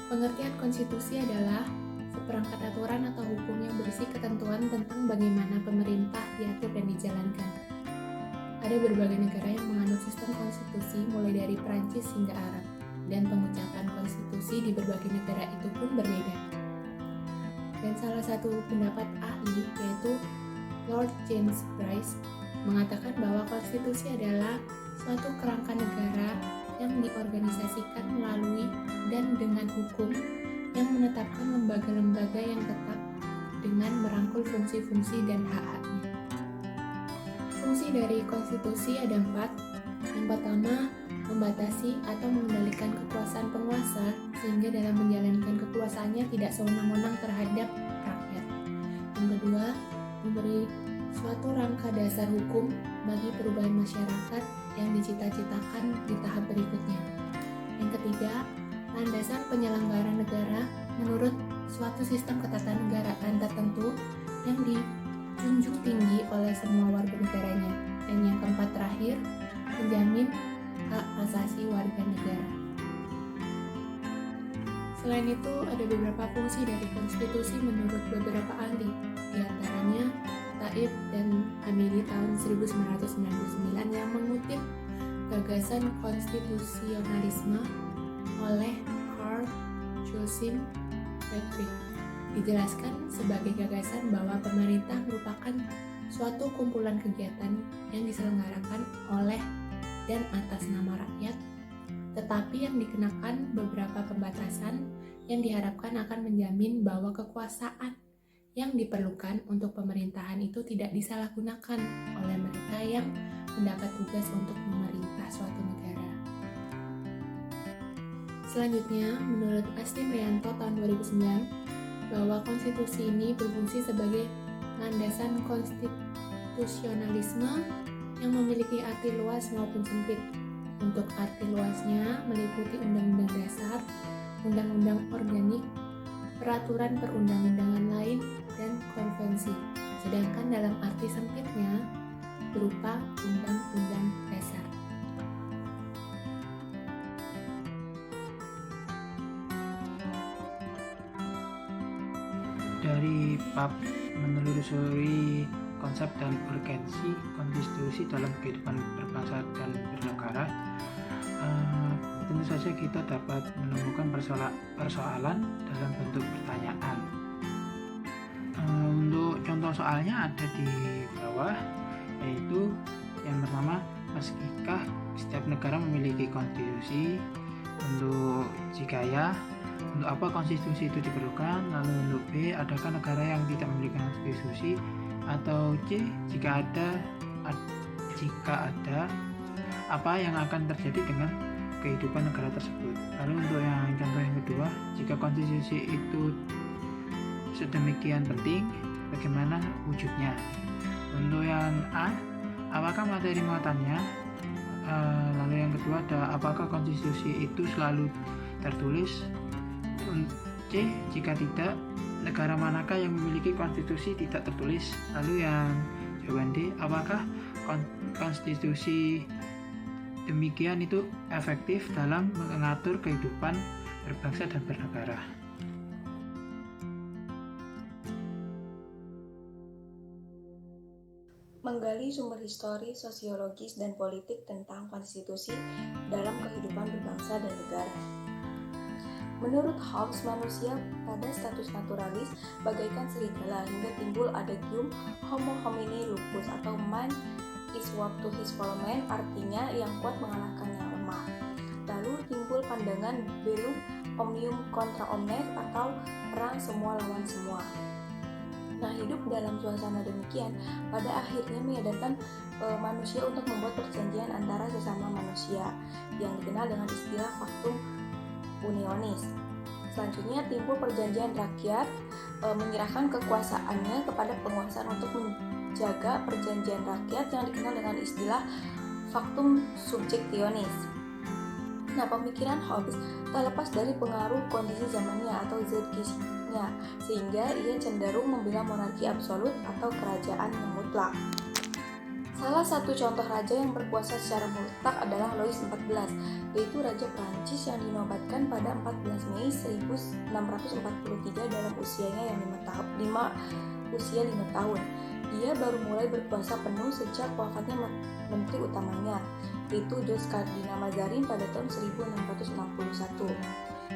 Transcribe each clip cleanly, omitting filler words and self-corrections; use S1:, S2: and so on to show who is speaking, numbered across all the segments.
S1: Pengertian konstitusi adalah seperangkat aturan atau hukum yang berisi ketentuan tentang bagaimana pemerintah diatur dan dijalankan. Ada berbagai negara yang menganut sistem konstitusi mulai dari Prancis hingga Arab, dan pengucapan konstitusi di berbagai negara itu pun berbeda. Dan salah satu pendapat ahli, yaitu Lord James Bryce, mengatakan bahwa konstitusi adalah suatu kerangka negara yang diorganisasikan melalui dan dengan hukum yang menetapkan lembaga-lembaga yang tetap dengan merangkul fungsi-fungsi dan hak-haknya. Fungsi dari konstitusi ada 4. Yang pertama, membatasi atau mengendalikan kekuasaan penguasa sehingga dalam menjalankan kekuasaannya tidak sewenang-wenang terhadap rakyat. Yang kedua, memberi suatu rangka dasar hukum bagi perubahan masyarakat yang dicita-citakan di tahap berikutnya. Yang ketiga, landasan penyelenggara negara menurut suatu sistem ketatanegaraan tertentu yang dijunjung tinggi oleh semua warga negaranya. Dan yang keempat terakhir, menjamin hak asasi warga negara. Selain itu, ada beberapa fungsi dari konstitusi menurut beberapa ahli, di antaranya Taib dan Hamidi tahun 1999 yang mengutip gagasan konstitusionalisme oleh Karl Joseph Friedrich. Dijelaskan sebagai gagasan bahwa pemerintah merupakan suatu kumpulan kegiatan yang diselenggarakan oleh dan atas nama rakyat, tetapi yang dikenakan beberapa pembatasan yang diharapkan akan menjamin bahwa kekuasaan yang diperlukan untuk pemerintahan itu tidak disalahgunakan oleh mereka yang mendapat tugas untuk memerintah suatu negara. Selanjutnya, menurut Asti Prianto tahun 2009, bahwa konstitusi ini berfungsi sebagai landasan konstitusionalisme yang memiliki arti luas maupun sempit. Untuk arti luasnya meliputi undang-undang dasar, undang-undang organik, peraturan perundang-undangan lain, dan konvensi. Sedangkan dalam arti sempitnya berupa undang-undang dasar.
S2: Dari bab menelusuri konsep dan urgensi konstitusi dalam kehidupan berbangsa dan bernegara, tentu saja kita dapat menemukan persoalan dalam bentuk pertanyaan. Untuk contoh soalnya ada di bawah, yaitu yang pertama, meskipun setiap negara memiliki konstitusi? Jika ya, untuk apa konstitusi itu diperlukan? Lalu untuk B, adakah negara yang tidak memiliki konstitusi? Atau C, jika ada, apa yang akan terjadi dengan kehidupan negara tersebut? Lalu untuk yang contoh yang kedua, jika konstitusi itu sedemikian penting, bagaimana wujudnya? Untuk yang A, apakah materi muatannya? Lalu yang kedua ada, apakah konstitusi itu selalu tertulis? C, jika tidak, negara manakah yang memiliki konstitusi tidak tertulis? Lalu yang jawaban D, apakah konstitusi demikian itu efektif dalam mengatur kehidupan berbangsa dan bernegara?
S3: Menggali sumber histori, sosiologis, dan politik tentang konstitusi dalam kehidupan berbangsa dan negara. Menurut Hobbes, manusia pada status naturalis bagaikan serigala hingga timbul adagium homo homini lupus atau man is equal to his fellow man, artinya yang kuat mengalahkan yang lemah. Lalu timbul pandangan bellum omnium contra omnes atau perang semua lawan semua. Nah, hidup dalam suasana demikian pada akhirnya menyadarkan manusia untuk membuat perjanjian antara sesama manusia yang dikenal dengan istilah factum unionis. Selanjutnya timbul perjanjian rakyat menyerahkan kekuasaannya kepada penguasa untuk menjaga perjanjian rakyat yang dikenal dengan istilah factum subjectionis. Nah, pemikiran Hobbes tak lepas dari pengaruh kondisi zamannya atau zeitgeistnya, sehingga ia cenderung membela monarki absolut atau kerajaan yang mutlak. Salah satu contoh raja yang berkuasa secara mutlak adalah Louis XIV, yaitu Raja Prancis yang dinobatkan pada 14 Mei 1643 dalam usianya yang 5 tahun. Dia baru mulai berkuasa penuh sejak wafatnya menteri utamanya, yaitu Joseph Kardinal Mazarin pada tahun 1661.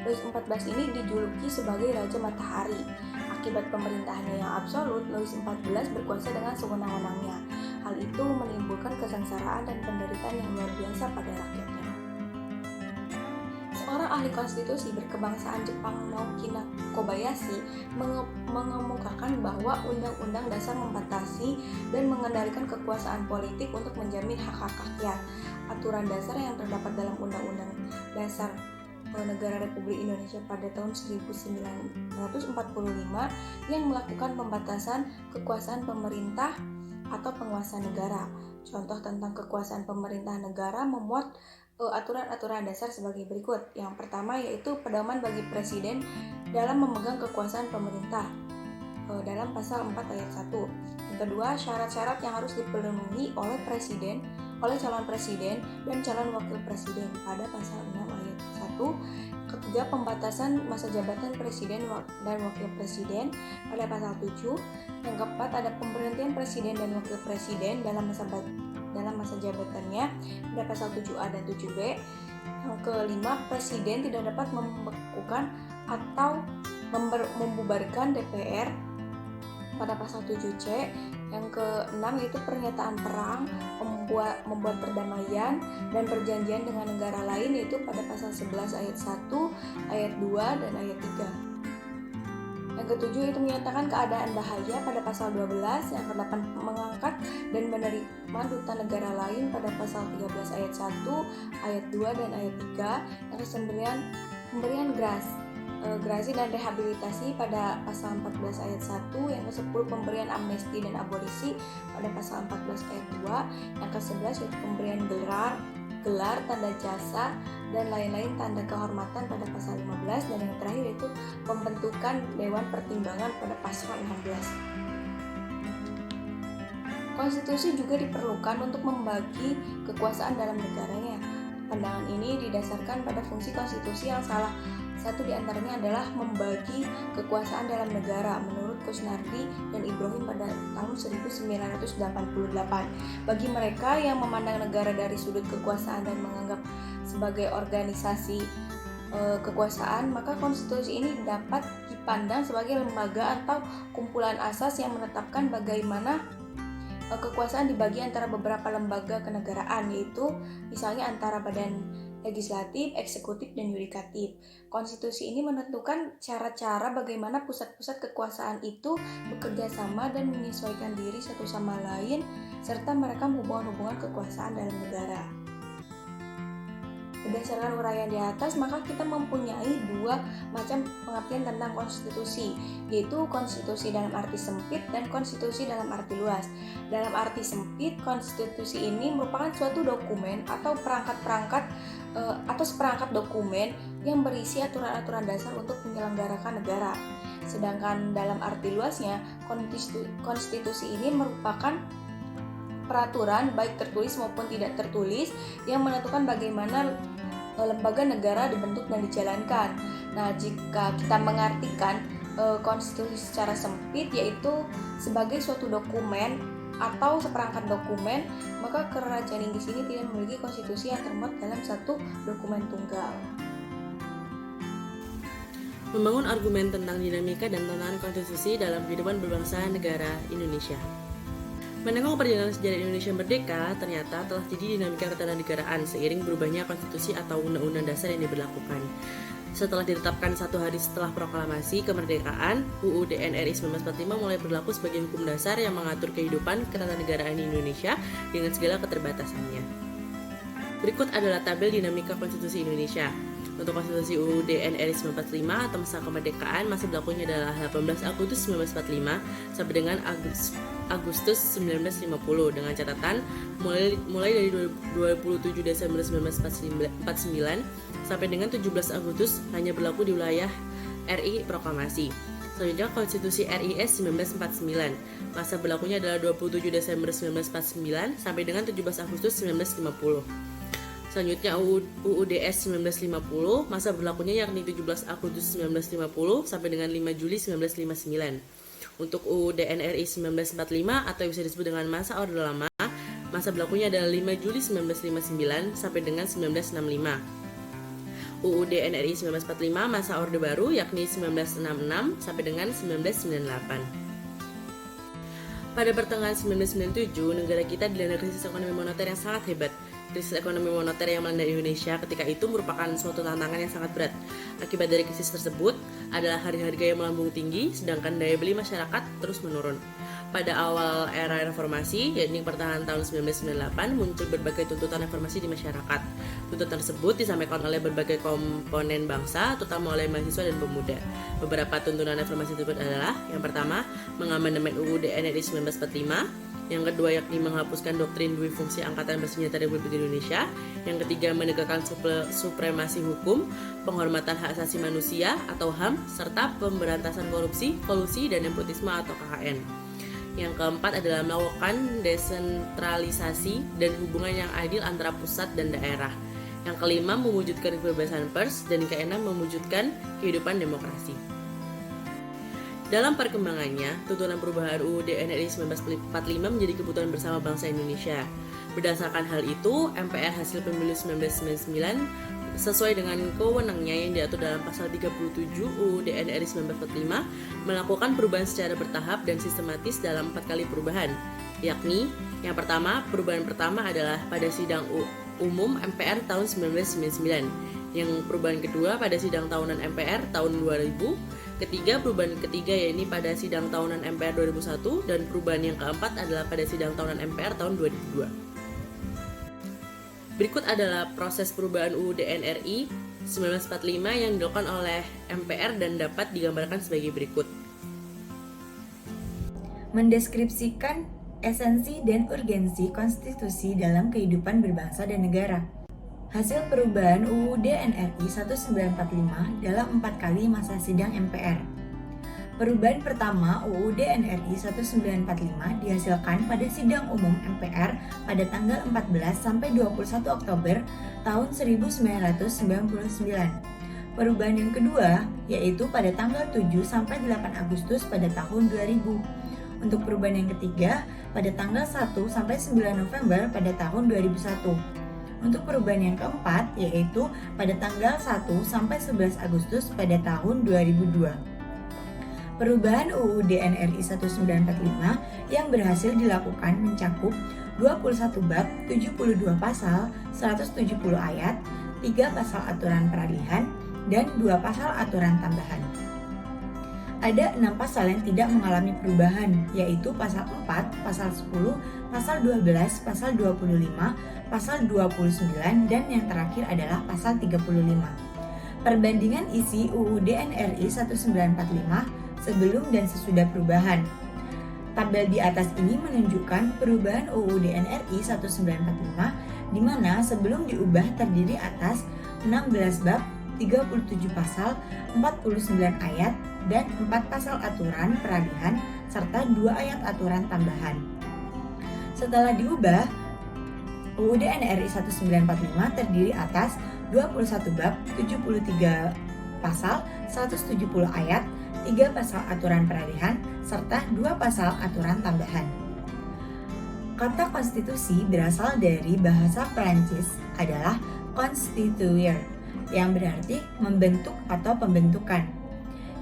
S3: Louis XIV ini dijuluki sebagai Raja Matahari. Akibat pemerintahannya yang absolut, Louis XIV berkuasa dengan sewenang-wenangnya. Hal itu menimbulkan kesengsaraan dan penderitaan yang luar biasa pada rakyatnya. Seorang ahli konstitusi berkebangsaan Jepang, Naoki Kobayashi, mengemukakan bahwa Undang-Undang Dasar membatasi dan mengendalikan kekuasaan politik untuk menjamin hak-hak rakyat. Aturan dasar yang terdapat dalam Undang-Undang Dasar Negara Republik Indonesia pada tahun 1945 yang melakukan pembatasan kekuasaan pemerintah atau penguasa negara. Contoh tentang kekuasaan pemerintah negara memuat aturan-aturan dasar sebagai berikut. Yang pertama yaitu pedoman bagi presiden dalam memegang kekuasaan pemerintah dalam pasal 4 ayat 1. Yang kedua, syarat-syarat yang harus dipenuhi oleh calon presiden dan calon wakil presiden pada pasal 6 ayat 1. Ketiga, pembatasan masa jabatan presiden dan wakil presiden pada pasal 7. Yang keempat, ada pemberhentian presiden dan wakil presiden dalam masa jabatannya pada pasal 7A dan 7B. Yang kelima, presiden tidak dapat membekukan atau membubarkan DPR pada pasal 7C. Yang keenam yaitu pernyataan perang, membuat perdamaian dan perjanjian dengan negara lain, yaitu pada pasal 11 ayat 1, ayat 2 dan ayat 3. Yang ketujuh itu menyatakan keadaan bahaya pada pasal 12. Yang kedelapan mengangkat dan menerima duta negara lain pada pasal 13 ayat 1, ayat 2 dan ayat 3. Yang kesembilan pemberian gerasi dan rehabilitasi pada pasal 14 ayat 1, yang ke-10 pemberian amnesti dan abolisi pada pasal 14 ayat 2, yang ke-11 yaitu pemberian gelar, tanda jasa dan lain-lain tanda kehormatan pada pasal 15, dan yang terakhir yaitu pembentukan Dewan Pertimbangan pada pasal 16. Konstitusi juga diperlukan untuk membagi kekuasaan dalam negaranya. Pandangan ini didasarkan pada fungsi konstitusi yang salah satu di antaranya adalah membagi kekuasaan dalam negara menurut Kusnardi dan Ibrahim pada tahun 1988. Bagi mereka yang memandang negara dari sudut kekuasaan dan menganggap sebagai organisasi kekuasaan, maka konstitusi ini dapat dipandang sebagai lembaga atau kumpulan asas yang menetapkan bagaimana kekuasaan dibagi antara beberapa lembaga kenegaraan, yaitu misalnya antara badan legislatif, eksekutif, dan yudikatif. Konstitusi ini menentukan cara-cara bagaimana pusat-pusat kekuasaan itu bekerja sama dan menyesuaikan diri satu sama lain, serta mereka hubungan-hubungan kekuasaan dalam negara. Berdasarkan uraian di atas, maka kita mempunyai dua macam pengertian tentang konstitusi, yaitu konstitusi dalam arti sempit dan konstitusi dalam arti luas. Dalam arti sempit, konstitusi ini merupakan suatu dokumen atau seperangkat dokumen yang berisi aturan-aturan dasar untuk menyelenggarakan negara. Sedangkan dalam arti luasnya, konstitusi ini merupakan peraturan baik tertulis maupun tidak tertulis yang menentukan bagaimana lembaga negara dibentuk dan dijalankan. Nah, jika kita mengartikan konstitusi secara sempit, yaitu sebagai suatu dokumen atau seperangkat dokumen, maka kerajaan Inggris ini tidak memiliki konstitusi yang termuat dalam satu dokumen tunggal.
S4: Membangun argumen tentang dinamika dan tantangan konstitusi dalam kehidupan berbangsa negara Indonesia. Menengok perjalanan sejarah Indonesia merdeka, ternyata telah jadi dinamika ketatanegaraan seiring berubahnya konstitusi atau undang-undang dasar yang diberlakukan. Setelah ditetapkan 1 hari setelah proklamasi kemerdekaan, UUD NRI 1945 mulai berlaku sebagai hukum dasar yang mengatur kehidupan ketatanegaraan di Indonesia dengan segala keterbatasannya. Berikut adalah tabel dinamika konstitusi Indonesia. Untuk konstitusi UUD NRI 1945 atau masa kemerdekaan, masa berlakunya adalah 18 Agustus 1945 sampai dengan Agustus 1950 dengan catatan mulai dari 27 Desember 1949 sampai dengan 17 Agustus hanya berlaku di wilayah RI proklamasi. Selanjutnya Konstitusi RIS 1949. Masa berlakunya adalah 27 Desember 1949 sampai dengan 17 Agustus 1950. Selanjutnya UUDS 1950, masa berlakunya yakni 17 Agustus 1950 sampai dengan 5 Juli 1959. Untuk UUD NRI 1945 atau bisa disebut dengan masa Orde Lama, masa berlakunya adalah 5 Juli 1959 sampai dengan 1965. UUD NRI 1945 masa Orde Baru yakni 1966 sampai dengan 1998. Pada pertengahan 1997, negara kita dilanda krisis ekonomi moneter yang sangat hebat. Krisis ekonomi moneter yang melanda Indonesia ketika itu merupakan suatu tantangan yang sangat berat. Akibat dari krisis tersebut adalah harga-harga yang melambung tinggi, sedangkan daya beli masyarakat terus menurun. Pada awal era reformasi, yakni pertengahan tahun 1998, muncul berbagai tuntutan reformasi di masyarakat. Tuntutan tersebut disampaikan oleh berbagai komponen bangsa, terutama oleh mahasiswa dan pemuda. Beberapa tuntutan reformasi tersebut adalah: yang pertama, mengamandemen UUD NRI 1945, yang kedua yakni menghapuskan doktrin dui fungsi Angkatan Bersenjata Republik Indonesia, yang ketiga menegakkan supremasi hukum, penghormatan hak asasi manusia atau HAM, serta pemberantasan korupsi, kolusi, dan nepotisme atau KKN. Yang keempat adalah melakukan desentralisasi dan hubungan yang adil antara pusat dan daerah. Yang kelima, mewujudkan kebebasan pers, dan yang keenam, mewujudkan kehidupan demokrasi. Dalam perkembangannya, tuntunan perubahan UUD NRI 1945 menjadi kebutuhan bersama bangsa Indonesia. Berdasarkan hal itu, MPR hasil pemilu 1999 sesuai dengan kewenangannya yang diatur dalam pasal 37 UUD NRI 1945 melakukan perubahan secara bertahap dan sistematis dalam 4 kali perubahan, yakni yang pertama, perubahan pertama adalah pada sidang umum MPR tahun 1999, yang perubahan kedua pada sidang tahunan MPR tahun 2000, perubahan ketiga yaitu pada sidang tahunan MPR 2001, dan perubahan yang keempat adalah pada sidang tahunan MPR tahun 2002. Berikut adalah proses perubahan UUD NRI 1945 yang dilakukan oleh MPR dan dapat digambarkan sebagai berikut.
S5: Mendeskripsikan esensi dan urgensi konstitusi dalam kehidupan berbangsa dan negara. Hasil perubahan UUD NRI 1945 dalam 4 kali masa sidang MPR. Perubahan pertama UUD NRI 1945 dihasilkan pada sidang umum MPR pada tanggal 14 sampai 21 Oktober tahun 1999. Perubahan yang kedua yaitu pada tanggal 7 sampai 8 Agustus pada tahun 2000. Untuk perubahan yang ketiga pada tanggal 1 sampai 9 November pada tahun 2001. Untuk perubahan yang keempat yaitu pada tanggal 1 sampai 11 Agustus pada tahun 2002. Perubahan UUD NRI 1945 yang berhasil dilakukan mencakup 21 bab, 72 pasal, 170 ayat, 3 pasal aturan peralihan, dan 2 pasal aturan tambahan. Ada 6 pasal yang tidak mengalami perubahan, yaitu pasal 4, pasal 10, pasal 12, pasal 25, pasal 29, dan yang terakhir adalah pasal 35. Perbandingan isi UUD NRI 1945 sebelum dan sesudah perubahan. Tabel di atas ini menunjukkan perubahan UUD NRI 1945 di mana sebelum diubah terdiri atas 16 bab, 37 pasal, 49 ayat, dan 4 pasal aturan peralihan serta 2 ayat aturan tambahan. Setelah diubah, UUD NRI 1945 terdiri atas 21 bab, 73 pasal, 170 ayat, 3 pasal aturan peralihan, serta 2 pasal aturan tambahan. Kata konstitusi berasal dari bahasa Prancis adalah constituer, yang berarti membentuk atau pembentukan.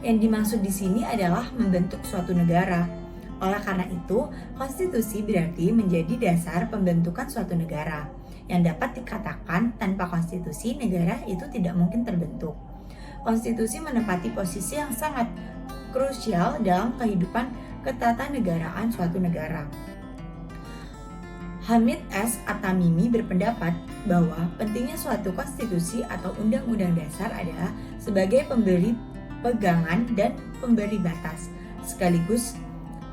S5: Yang dimaksud di sini adalah membentuk suatu negara. Oleh karena itu, konstitusi berarti menjadi dasar pembentukan suatu negara, yang dapat dikatakan tanpa konstitusi negara itu tidak mungkin terbentuk. Konstitusi menempati posisi yang sangat krusial dalam kehidupan ketatanegaraan suatu negara. Hamid S. At-Tamimi berpendapat bahwa pentingnya suatu konstitusi atau undang-undang dasar adalah sebagai pemberi pegangan dan pemberi batas, sekaligus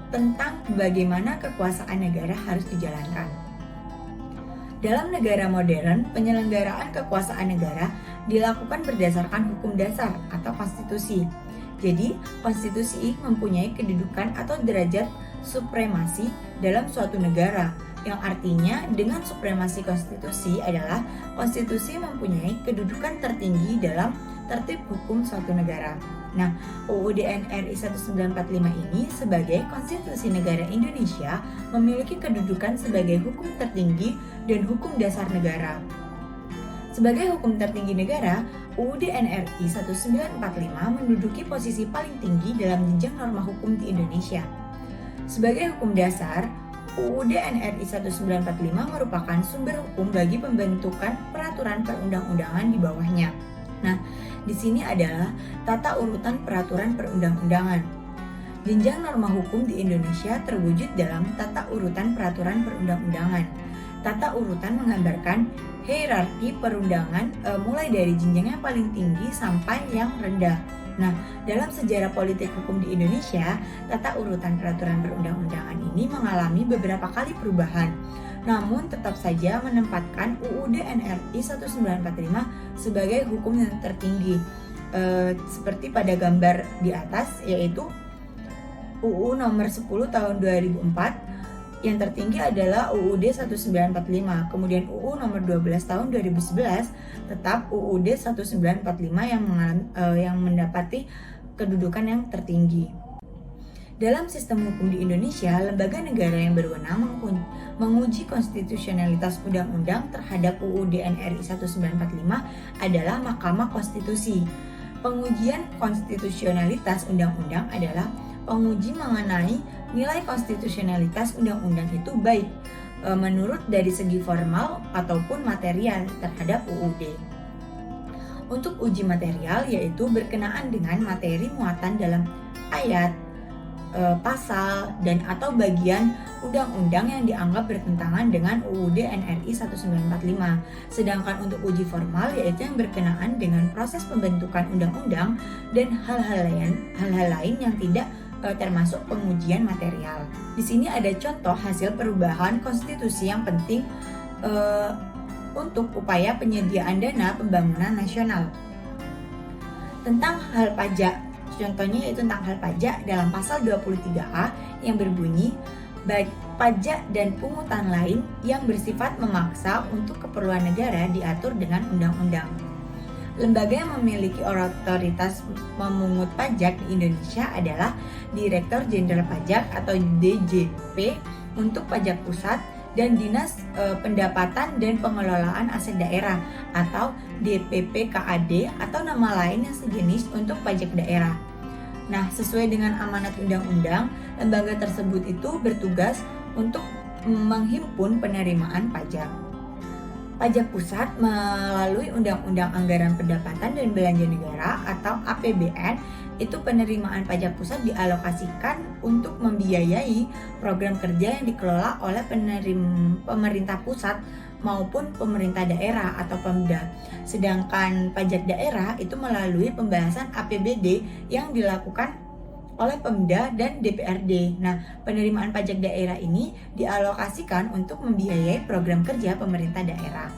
S5: tentang bagaimana kekuasaan negara harus dijalankan. Dalam negara modern, penyelenggaraan kekuasaan negara dilakukan berdasarkan hukum dasar atau konstitusi Jadi, konstitusi mempunyai kedudukan atau derajat supremasi dalam suatu negara, yang artinya dengan supremasi konstitusi adalah konstitusi mempunyai kedudukan tertinggi dalam tertib hukum suatu negara. Nah, UUD NRI 1945 ini sebagai konstitusi negara Indonesia memiliki kedudukan sebagai hukum tertinggi dan hukum dasar negara. Sebagai hukum tertinggi negara, UUD NRI 1945 menduduki posisi paling tinggi dalam jenjang norma hukum di Indonesia. Sebagai hukum dasar, UUD NRI 1945 merupakan sumber hukum bagi pembentukan peraturan perundang-undangan di bawahnya. Nah, di sini adalah tata urutan peraturan perundang-undangan. Jenjang norma hukum di Indonesia terwujud dalam tata urutan peraturan perundang-undangan. Tata urutan menggambarkan hierarki perundangan mulai dari jenjang yang paling tinggi sampai yang rendah. Nah, dalam sejarah politik hukum di Indonesia, tata urutan peraturan perundang-undangan ini mengalami beberapa kali perubahan, namun tetap saja menempatkan UUD NRI 1945 sebagai hukum yang tertinggi, seperti pada gambar di atas, yaitu UU nomor 10 tahun 2004. Yang tertinggi adalah UUD 1945, kemudian UU nomor 12 tahun 2011, tetap UUD 1945 yang mendapati kedudukan yang tertinggi. Dalam sistem hukum di Indonesia, lembaga negara yang berwenang menguji konstitusionalitas undang-undang terhadap UUD NRI 1945 adalah Mahkamah Konstitusi. Pengujian konstitusionalitas undang-undang adalah penguji mengenai nilai konstitusionalitas undang-undang itu baik menurut dari segi formal ataupun material terhadap UUD. Untuk uji material yaitu berkenaan dengan materi muatan dalam ayat, pasal, dan atau bagian undang-undang yang dianggap bertentangan dengan UUD NRI 1945. Sedangkan untuk uji formal yaitu yang berkenaan dengan proses pembentukan undang-undang dan hal-hal lain yang tidak termasuk pengujian material. Di sini ada contoh hasil perubahan konstitusi yang penting untuk upaya penyediaan dana pembangunan nasional. Tentang hal pajak, contohnya yaitu tentang hal pajak dalam pasal 23A yang berbunyi baik pajak dan pungutan lain yang bersifat memaksa untuk keperluan negara diatur dengan undang-undang. Lembaga yang memiliki otoritas memungut pajak di Indonesia adalah Direktur Jenderal Pajak atau DJP untuk pajak pusat dan Dinas Pendapatan dan Pengelolaan Aset Daerah atau DPPKAD atau nama lain yang sejenis untuk pajak daerah. Nah, sesuai dengan amanat undang-undang, lembaga tersebut itu bertugas untuk menghimpun penerimaan pajak. Pajak pusat melalui Undang-Undang Anggaran Pendapatan dan Belanja Negara atau APBN, itu penerimaan pajak pusat dialokasikan untuk membiayai program kerja yang dikelola oleh pemerintah pusat maupun pemerintah daerah atau Pemda. Sedangkan pajak daerah itu melalui pembahasan APBD yang dilakukan oleh Pemda dan DPRD. Nah, penerimaan pajak daerah ini dialokasikan untuk membiayai program kerja pemerintah daerah.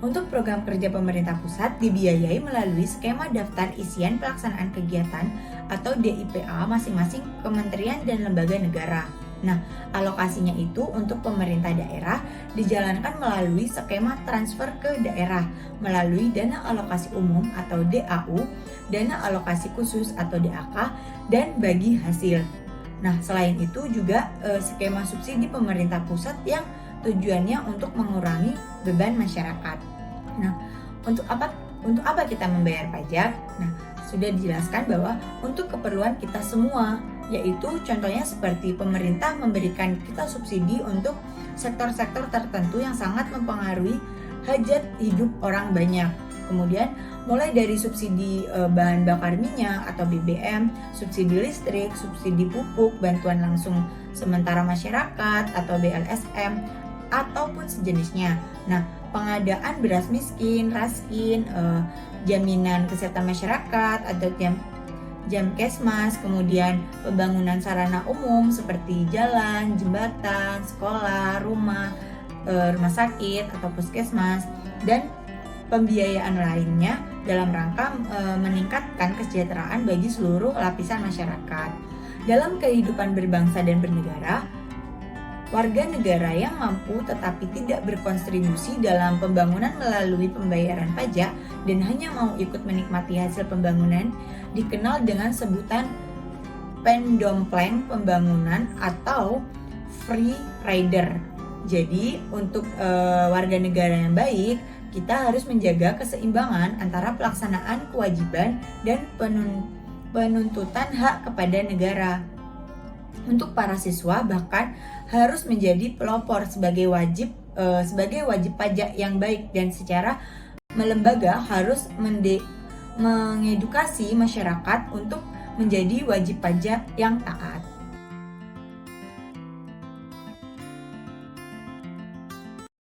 S5: Untuk program kerja pemerintah pusat dibiayai melalui skema daftar isian pelaksanaan kegiatan atau DIPA masing-masing kementerian dan lembaga negara. Nah, alokasinya itu untuk pemerintah daerah dijalankan melalui skema transfer ke daerah melalui dana alokasi umum atau DAU, dana alokasi khusus atau DAK, dan bagi hasil. Nah, selain itu juga skema subsidi pemerintah pusat yang tujuannya untuk mengurangi beban masyarakat. Nah, untuk apa kita membayar pajak? Nah, sudah dijelaskan bahwa untuk keperluan kita semua, yaitu contohnya seperti pemerintah memberikan kita subsidi untuk sektor-sektor tertentu yang sangat mempengaruhi hajat hidup orang banyak. Kemudian mulai dari subsidi bahan bakar minyak atau BBM, subsidi listrik, subsidi pupuk, bantuan langsung sementara masyarakat atau BLSM ataupun sejenisnya. Nah, pengadaan beras miskin, raskin, jaminan kesehatan masyarakat atau Jamkesmas, kemudian pembangunan sarana umum seperti jalan, jembatan, sekolah, rumah sakit atau puskesmas, dan pembiayaan lainnya dalam rangka meningkatkan kesejahteraan bagi seluruh lapisan masyarakat. Dalam kehidupan berbangsa dan bernegara, warga negara yang mampu tetapi tidak berkontribusi dalam pembangunan melalui pembayaran pajak dan hanya mau ikut menikmati hasil pembangunan dikenal dengan sebutan pendompleng pembangunan atau free rider. Jadi untuk warga negara yang baik, kita harus menjaga keseimbangan antara pelaksanaan kewajiban dan penuntutan hak kepada negara. Untuk para siswa bahkan harus menjadi pelopor sebagai wajib pajak yang baik, dan secara melembaga harus mengedukasi masyarakat untuk menjadi wajib pajak yang taat.